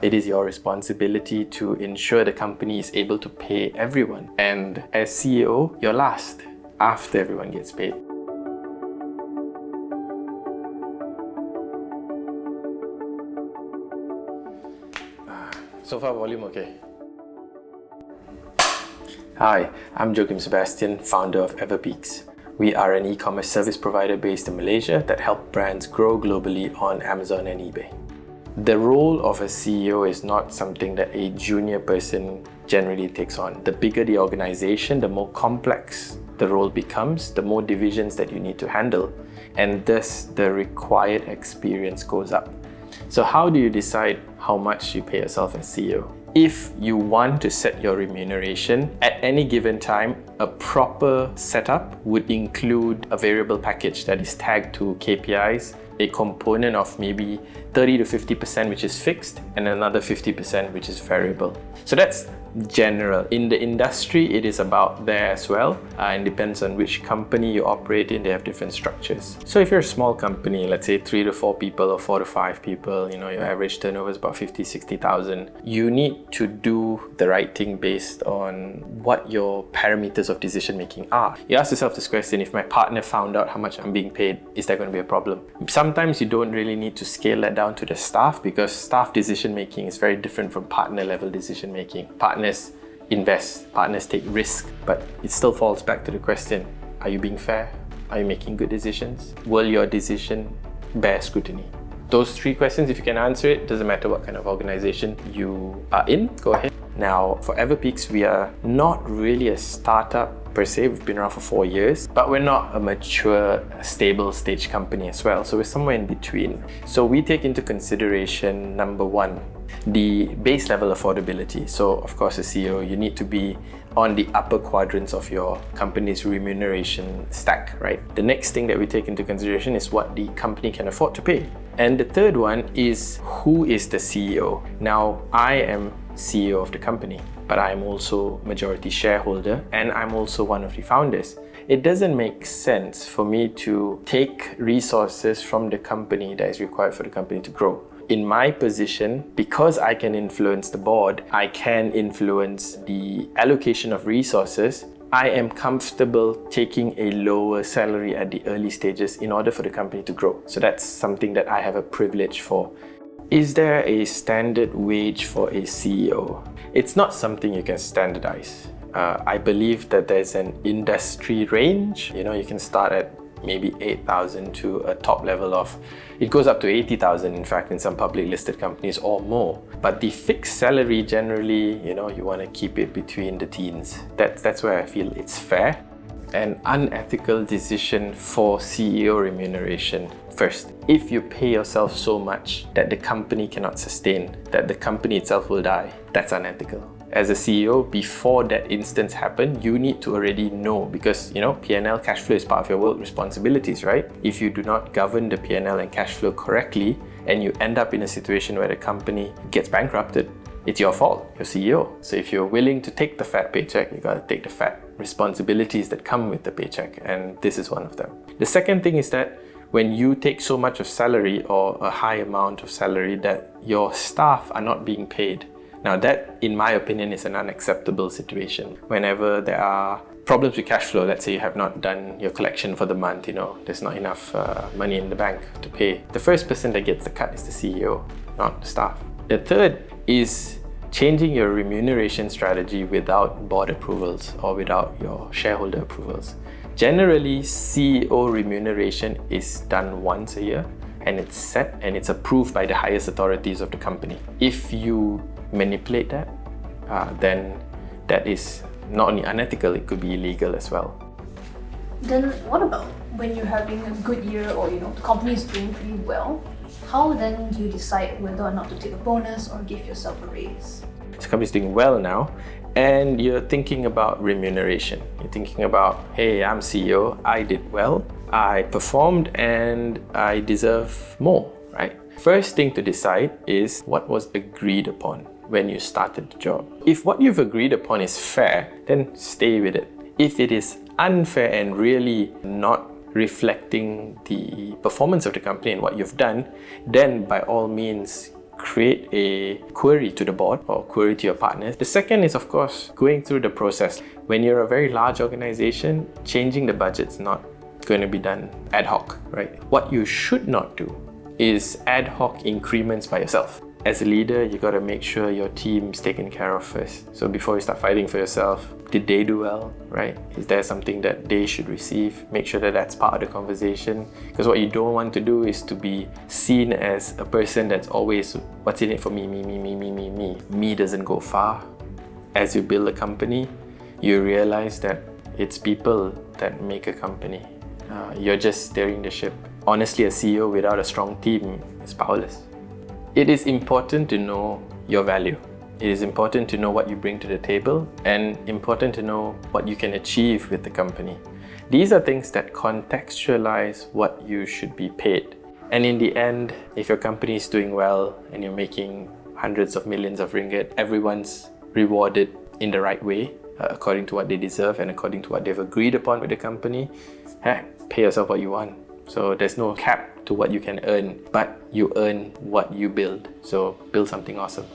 It is your responsibility to ensure the company is able to pay everyone. And as CEO, you're last after everyone gets paid. So far, volume okay? Hi, I'm Joachim Sebastian, founder of Everpeaks. We are an e-commerce service provider based in Malaysia that help brands grow globally on Amazon and eBay. The role of a CEO is not something that a junior person generally takes on. The bigger the organization, the more complex the role becomes, the more divisions that you need to handle, and thus the required experience goes up. So how do you decide how much you pay yourself as CEO? If you want to set your remuneration at any given time, a proper setup would include a variable package that is tagged to KPIs, a component of maybe 30 to 50% which is fixed, and another 50% which is variable. So that's general. In the industry, it is about there as well, and depends on which company you operate in. They have different structures. So if you're a small company, let's say 3 to 4 people or 4 to 5 people, your average turnover is about 50,000-60,000, you need to do the right thing based on what your parameters of decision making are. You ask yourself this question: if my partner found out how much I'm being paid, is that going to be a problem? Sometimes you don't really need to scale that down to the staff, because staff decision making is very different from partner level decision making. Partners invest, partners take risk, but it still falls back to the question: are you being fair? Are you making good decisions? Will your decision bear scrutiny? Those 3 questions, if you can answer it, doesn't matter what kind of organization you are in, go ahead. Now, for Everpeaks, we are not really a startup per se. We've been around for 4 years, but we're not a mature, stable stage company as well. So we're somewhere in between. So we take into consideration, number 1, the base level affordability. So of course, as CEO, you need to be on the upper quadrants of your company's remuneration stack, right? The next thing that we take into consideration is what the company can afford to pay. And the third one is, who is the CEO? Now, I am CEO of the company, but I'm also majority shareholder, and I'm also one of the founders. It doesn't make sense for me to take resources from the company that is required for the company to grow. In my position, because I can influence the board, I can influence the allocation of resources, I am comfortable taking a lower salary at the early stages in order for the company to grow. So that's something that I have a privilege for. Is there a standard wage for a CEO? It's not something you can standardize. I believe that there's an industry range. You can start at maybe 8,000 to a top level of, it goes up to 80,000 in fact in some public listed companies or more. But the fixed salary generally, you want to keep it between the teens. That's where I feel it's fair. An unethical decision for CEO remuneration. First, if you pay yourself so much that the company cannot sustain, that the company itself will die, that's unethical. As a CEO, before that instance happened, you need to already know, because P&L cash flow is part of your work responsibilities, right? If you do not govern the P&L and cash flow correctly, and you end up in a situation where the company gets bankrupted, it's your fault, you're CEO. So if you're willing to take the fat paycheck, you gotta take the fat responsibilities that come with the paycheck, and this is one of them. The second thing is that when you take so much of salary, or a high amount of salary, that your staff are not being paid. Now that, in my opinion, is an unacceptable situation. Whenever there are problems with cash flow, let's say you have not done your collection for the month, there's not enough money in the bank to pay, the first person that gets the cut is the CEO, not the staff. The third is changing your remuneration strategy without board approvals or without your shareholder approvals. Generally, CEO remuneration is done once a year, and it's set and it's approved by the highest authorities of the company. If you manipulate that, then that is not only unethical, it could be illegal as well. Then what about when you're having a good year, or the company is doing pretty well? How then do you decide whether or not to take a bonus or give yourself a raise? The company's doing well now, and you're thinking about remuneration. You're thinking about, hey, I'm CEO, I did well, I performed, and I deserve more, right? First thing to decide is what was agreed upon when you started the job. If what you've agreed upon is fair, then stay with it. If it is unfair and really not reflecting the performance of the company and what you've done, then by all means create a query to the board or query to your partners. The second is, of course, going through the process. When you're a very large organization, changing the budget's not going to be done ad hoc, right? What you should not do is ad hoc increments by yourself. As a leader, you got to make sure your team's taken care of first. So before you start fighting for yourself, did they do well, right? Is there something that they should receive? Make sure that that's part of the conversation. Because what you don't want to do is to be seen as a person that's always, what's in it for me, me. Me doesn't go far. As you build a company, you realize that it's people that make a company. You're just steering the ship. Honestly, a CEO without a strong team is powerless. It is important to know your value. It is important to know what you bring to the table and important to know what you can achieve with the company. These are things that contextualize what you should be paid. And in the end, if your company is doing well and you're making hundreds of millions of ringgit, everyone's rewarded in the right way, according to what they deserve and according to what they've agreed upon with the company. Pay yourself what you want. So there's no cap to what you can earn, but you earn what you build. So build something awesome.